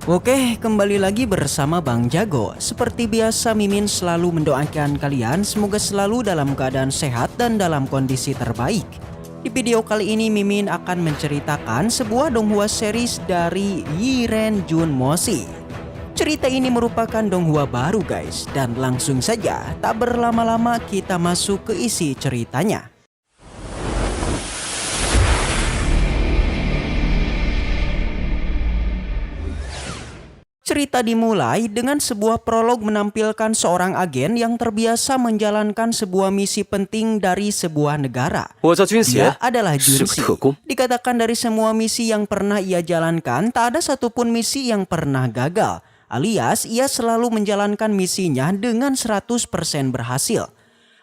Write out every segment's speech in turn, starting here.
Oke, kembali lagi bersama Bang Jago. Seperti biasa, Mimin selalu mendoakan kalian semoga selalu dalam keadaan sehat dan dalam kondisi terbaik. Di video kali ini, Mimin akan menceritakan sebuah donghua series dari Yiren Jun Moshi. Cerita ini merupakan donghua baru guys, dan langsung saja tak berlama-lama kita masuk ke isi ceritanya. Cerita dimulai dengan sebuah prolog menampilkan seorang agen yang terbiasa menjalankan sebuah misi penting dari sebuah negara. Dia adalah Junshi. Dikatakan dari semua misi yang pernah ia jalankan, tak ada satupun misi yang pernah gagal. Alias, ia selalu menjalankan misinya dengan 100% berhasil.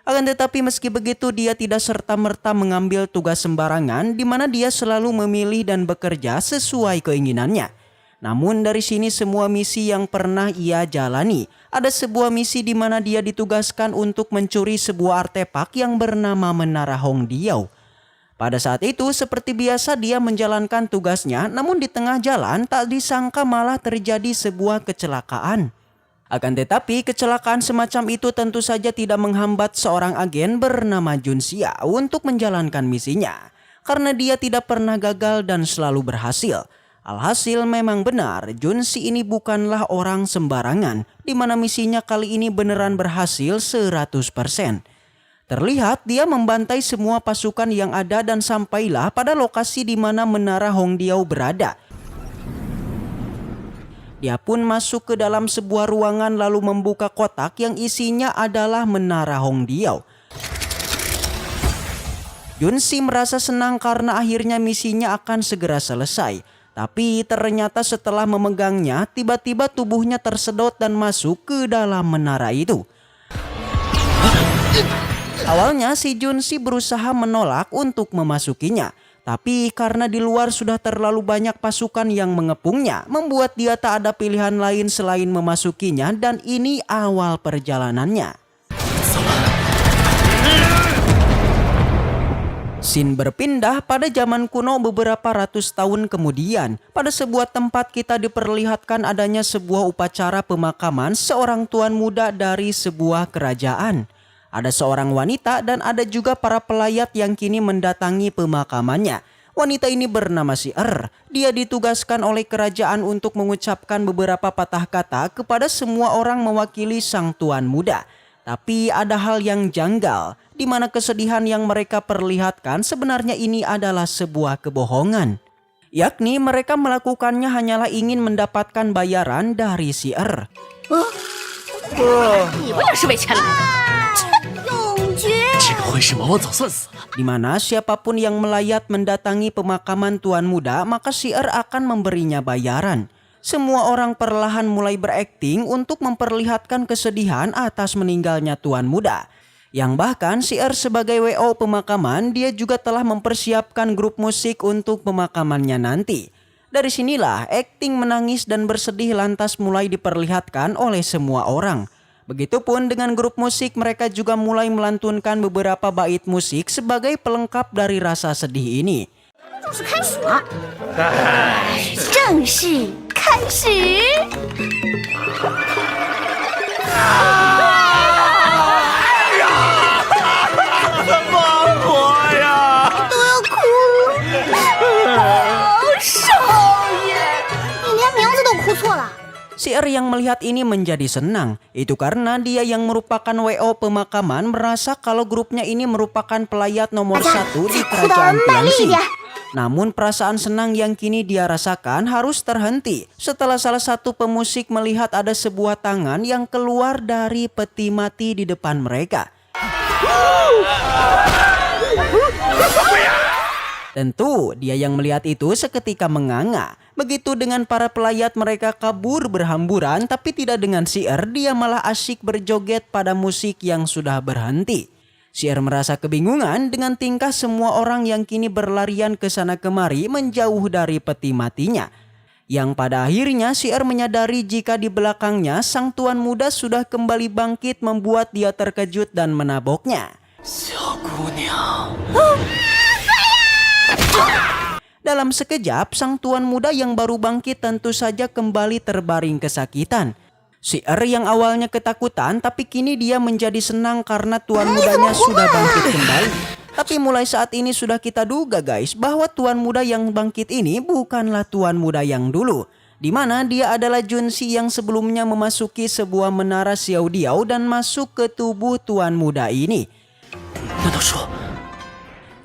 Akan tetapi meski begitu, dia tidak serta-merta mengambil tugas sembarangan di mana dia selalu memilih dan bekerja sesuai keinginannya. Namun dari sini semua misi yang pernah ia jalani, ada sebuah misi di mana dia ditugaskan untuk mencuri sebuah artefak yang bernama Menara Hongdiao. Pada saat itu seperti biasa dia menjalankan tugasnya, namun di tengah jalan tak disangka malah terjadi sebuah kecelakaan. Akan tetapi kecelakaan semacam itu tentu saja tidak menghambat seorang agen bernama Junxia untuk menjalankan misinya. Karena dia tidak pernah gagal dan selalu berhasil. Alhasil memang benar, Junshi ini bukanlah orang sembarangan, di mana misinya kali ini beneran berhasil 100%. Terlihat dia membantai semua pasukan yang ada dan sampailah pada lokasi di mana Menara Hongdiao berada. Dia pun masuk ke dalam sebuah ruangan lalu membuka kotak yang isinya adalah Menara Hongdiao. Junshi merasa senang karena akhirnya misinya akan segera selesai. Tapi ternyata setelah memegangnya, tiba-tiba tubuhnya tersedot dan masuk ke dalam menara itu. Awalnya si Junshi berusaha menolak untuk memasukinya. Tapi karena di luar sudah terlalu banyak pasukan yang mengepungnya, membuat dia tak ada pilihan lain selain memasukinya, dan ini awal perjalanannya. Scene berpindah pada zaman kuno beberapa ratus tahun kemudian. Pada sebuah tempat kita diperlihatkan adanya sebuah upacara pemakaman seorang tuan muda dari sebuah kerajaan. Ada seorang wanita dan ada juga para pelayat yang kini mendatangi pemakamannya. Wanita ini bernama Si'er. Dia ditugaskan oleh kerajaan untuk mengucapkan beberapa patah kata kepada semua orang mewakili sang tuan muda. Tapi ada hal yang janggal, di mana kesedihan yang mereka perlihatkan sebenarnya ini adalah sebuah kebohongan. Yakni mereka melakukannya hanyalah ingin mendapatkan bayaran dari Si'er. Di mana siapapun yang melayat mendatangi pemakaman tuan muda, maka Si'er akan memberinya bayaran. Semua orang perlahan mulai berakting untuk memperlihatkan kesedihan atas meninggalnya tuan muda. Yang bahkan Si'er sebagai WO pemakaman, dia juga telah mempersiapkan grup musik untuk pemakamannya nanti. Dari sinilah akting menangis dan bersedih lantas mulai diperlihatkan oleh semua orang. Begitupun dengan grup musik, mereka juga mulai melantunkan beberapa bait musik sebagai pelengkap dari rasa sedih ini. 正式开始。都要哭了。少爷，你连名字都哭错了。 Si'er yang melihat ini menjadi senang. Itu karena dia yang merupakan WO pemakaman merasa kalau grupnya ini merupakan pelayat nomor 1 di kerajaan Tianxi. Namun perasaan senang yang kini dia rasakan harus terhenti setelah salah satu pemusik melihat ada sebuah tangan yang keluar dari peti mati di depan mereka. Tentu dia yang melihat itu seketika menganga. Begitu dengan para pelayat, mereka kabur berhamburan, tapi tidak dengan Si'er. Dia malah asyik berjoget pada musik yang sudah berhenti. Si'er merasa kebingungan dengan tingkah semua orang yang kini berlarian ke sana kemari menjauh dari peti matinya. Yang pada akhirnya Si'er menyadari jika di belakangnya sang tuan muda sudah kembali bangkit, membuat dia terkejut dan menaboknya. Dalam sekejap, sang tuan muda yang baru bangkit tentu saja kembali terbaring kesakitan. Si yang awalnya ketakutan, tapi kini dia menjadi senang karena tuan mudanya sudah bangkit kembali. Tapi mulai saat ini sudah kita duga guys, bahwa tuan muda yang bangkit ini bukanlah tuan muda yang dulu. Di mana dia adalah Junsi yang sebelumnya memasuki sebuah menara Xiao Diao dan masuk ke tubuh tuan muda ini.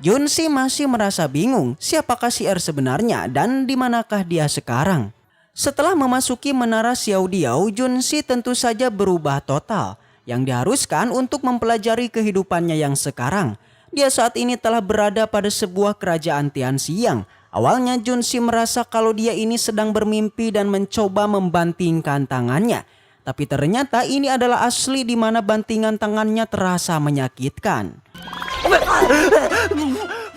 Junsi masih merasa bingung siapakah si sebenarnya dan di manakah dia sekarang. Setelah memasuki menara Xiao Diao, Junsi tentu saja berubah total. Yang diharuskan untuk mempelajari kehidupannya yang sekarang. Dia saat ini telah berada pada sebuah kerajaan Tianxi. Awalnya Junsi merasa kalau dia ini sedang bermimpi dan mencoba membantingkan tangannya. Tapi ternyata ini adalah asli di mana bantingan tangannya terasa menyakitkan.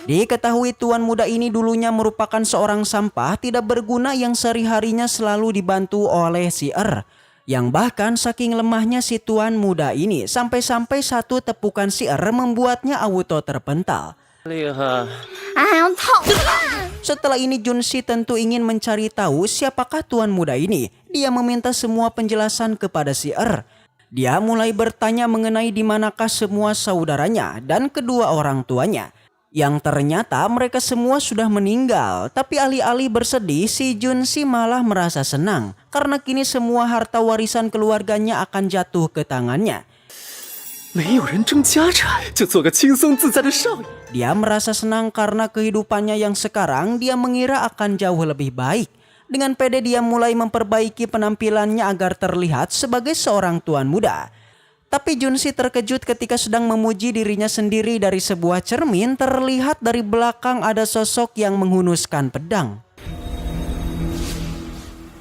Diketahui tuan muda ini dulunya merupakan seorang sampah tidak berguna yang sehari-harinya selalu dibantu oleh si Yang bahkan saking lemahnya si tuan muda ini sampai-sampai satu tepukan si membuatnya auto terpental. Setelah ini Junsi tentu ingin mencari tahu siapakah tuan muda ini. Dia meminta semua penjelasan kepada si Dia mulai bertanya mengenai di manakah semua saudaranya dan kedua orang tuanya. Yang ternyata mereka semua sudah meninggal. Tapi alih-alih bersedih, si Junsi malah merasa senang. Karena kini semua harta warisan keluarganya akan jatuh ke tangannya. Dia merasa senang karena kehidupannya yang sekarang dia mengira akan jauh lebih baik. Dengan pede dia mulai memperbaiki penampilannya agar terlihat sebagai seorang tuan muda. Tapi Junsi terkejut ketika sedang memuji dirinya sendiri dari sebuah cermin terlihat dari belakang ada sosok yang menghunuskan pedang.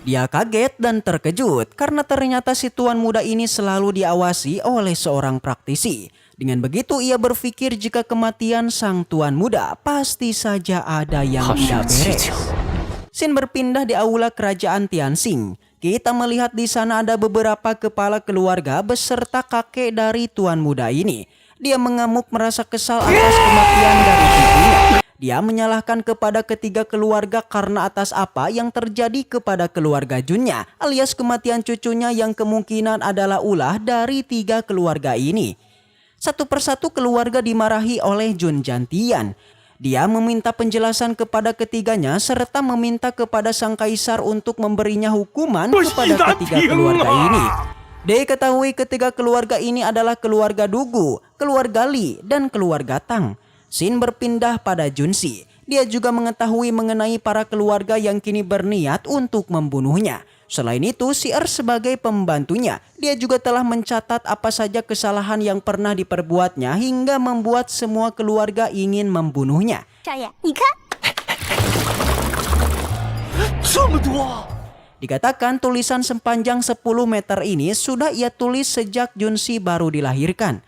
Dia kaget dan terkejut karena ternyata si tuan muda ini selalu diawasi oleh seorang praktisi. Dengan begitu ia berpikir jika kematian sang tuan muda pasti saja ada yang tidak beres. Scene berpindah di aula kerajaan Tianxing. Kita melihat di sana ada beberapa kepala keluarga beserta kakek dari tuan muda ini. Dia mengamuk merasa kesal atas kematian dari cucunya. Dia menyalahkan kepada ketiga keluarga karena atas apa yang terjadi kepada keluarga Junnya, alias kematian cucunya yang kemungkinan adalah ulah dari tiga keluarga ini. Satu persatu keluarga dimarahi oleh Jun Jantian. Dia meminta penjelasan kepada ketiganya serta meminta kepada sang kaisar untuk memberinya hukuman kepada ketiga keluarga ini. Diketahui ketiga keluarga ini adalah keluarga Dugu, keluarga Li, dan keluarga Tang. Scene berpindah pada Junsi. Dia juga mengetahui mengenai para keluarga yang kini berniat untuk membunuhnya. Selain itu, si sebagai pembantunya, dia juga telah mencatat apa saja kesalahan yang pernah diperbuatnya hingga membuat semua keluarga ingin membunuhnya. Dikatakan tulisan sepanjang 10 meter ini sudah ia tulis sejak Junsi baru dilahirkan.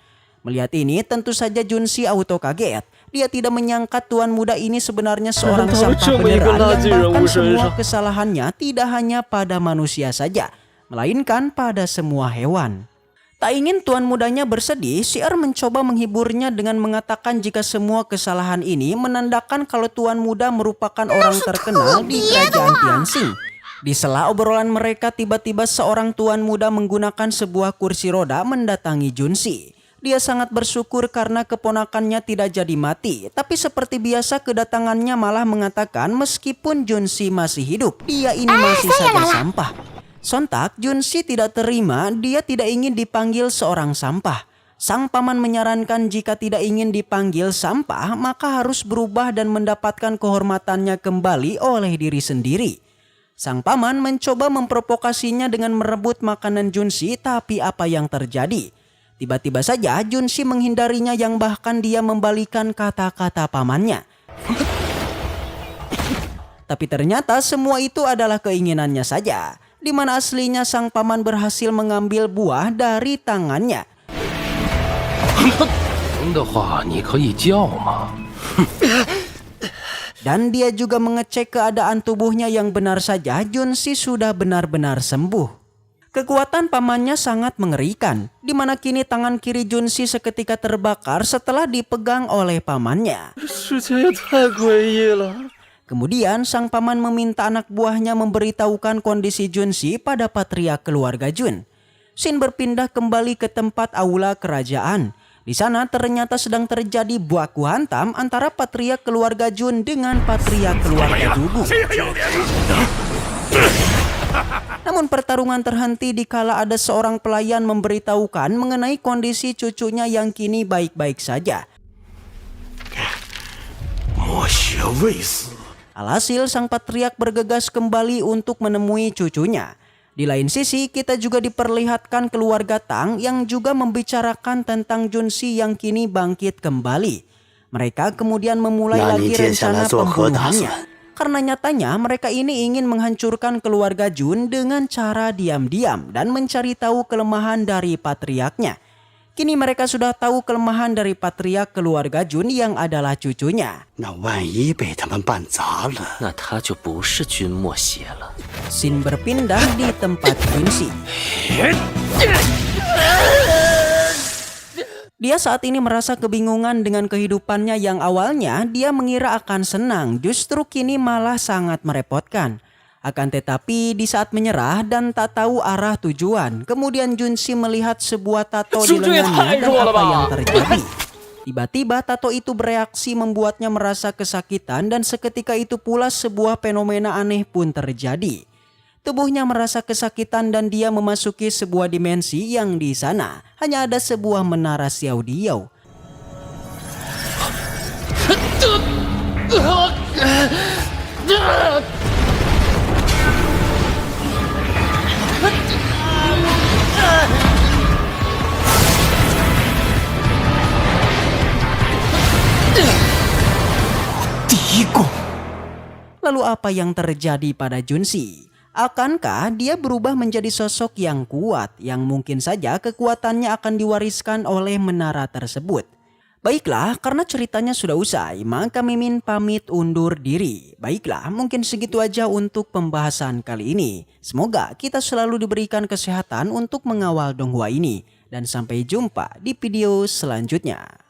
Melihat ini tentu saja Junsi auto kaget. Dia tidak menyangka tuan muda ini sebenarnya seorang sampah beneran yang bahkan semua kesalahannya tidak hanya pada manusia saja, melainkan pada semua hewan. Tak ingin tuan mudanya bersedih, si mencoba menghiburnya dengan mengatakan jika semua kesalahan ini menandakan kalau tuan muda merupakan orang terkenal di kerajaan Tianxing. Di sela obrolan mereka tiba-tiba seorang tuan muda menggunakan sebuah kursi roda mendatangi Junsi. Dia sangat bersyukur karena keponakannya tidak jadi mati. Tapi seperti biasa kedatangannya malah mengatakan meskipun Junsi masih hidup, dia ini masih saja sampah. Sontak Junsi tidak terima, dia tidak ingin dipanggil seorang sampah. Sang paman menyarankan jika tidak ingin dipanggil sampah, maka harus berubah dan mendapatkan kehormatannya kembali oleh diri sendiri. Sang paman mencoba memprovokasinya dengan merebut makanan Junsi, tapi apa yang terjadi? Tiba-tiba saja Junsi menghindarinya yang bahkan dia membalikan kata-kata pamannya. Tapi ternyata semua itu adalah keinginannya saja. Di mana aslinya sang paman berhasil mengambil buah dari tangannya. Dan dia juga mengecek keadaan tubuhnya yang benar saja Junsi sudah benar-benar sembuh. Kekuatan pamannya sangat mengerikan, di mana kini tangan kiri Junsi seketika terbakar setelah dipegang oleh pamannya. Kemudian sang paman meminta anak buahnya memberitahukan kondisi Junsi pada patriark keluarga Jun. Scene berpindah kembali ke tempat aula kerajaan. Di sana ternyata sedang terjadi baku hantam antara patriark keluarga Jun dengan patriark keluarga Dugu. Namun pertarungan terhenti dikala ada seorang pelayan memberitahukan mengenai kondisi cucunya yang kini baik-baik saja. Alhasil sang patriark bergegas kembali untuk menemui cucunya. Di lain sisi kita juga diperlihatkan keluarga Tang yang juga membicarakan tentang Junsi yang kini bangkit kembali. Mereka kemudian memulai lagi rencana pembunuhannya. Karena nyatanya mereka ini ingin menghancurkan keluarga Jun dengan cara diam-diam dan mencari tahu kelemahan dari patriarknya. Kini mereka sudah tahu kelemahan dari patriark keluarga Jun yang adalah cucunya. Scene berpindah di tempat Junsi. Dia saat ini merasa kebingungan dengan kehidupannya yang awalnya dia mengira akan senang, justru kini malah sangat merepotkan. Akan tetapi di saat menyerah dan tak tahu arah tujuan, kemudian Junsi melihat sebuah tato di lengannya dan apa yang terjadi. Tiba-tiba tato itu bereaksi membuatnya merasa kesakitan dan seketika itu pula sebuah fenomena aneh pun terjadi. Tubuhnya merasa kesakitan dan dia memasuki sebuah dimensi yang di sana hanya ada sebuah menara Xiao Diao. Lalu apa yang terjadi pada Junsi? Akankah dia berubah menjadi sosok yang kuat yang mungkin saja kekuatannya akan diwariskan oleh menara tersebut? Baiklah, karena ceritanya sudah usai, maka Mimin pamit undur diri. Baiklah, mungkin segitu aja untuk pembahasan kali ini. Semoga kita selalu diberikan kesehatan untuk mengawal Donghua ini. Dan sampai jumpa di video selanjutnya.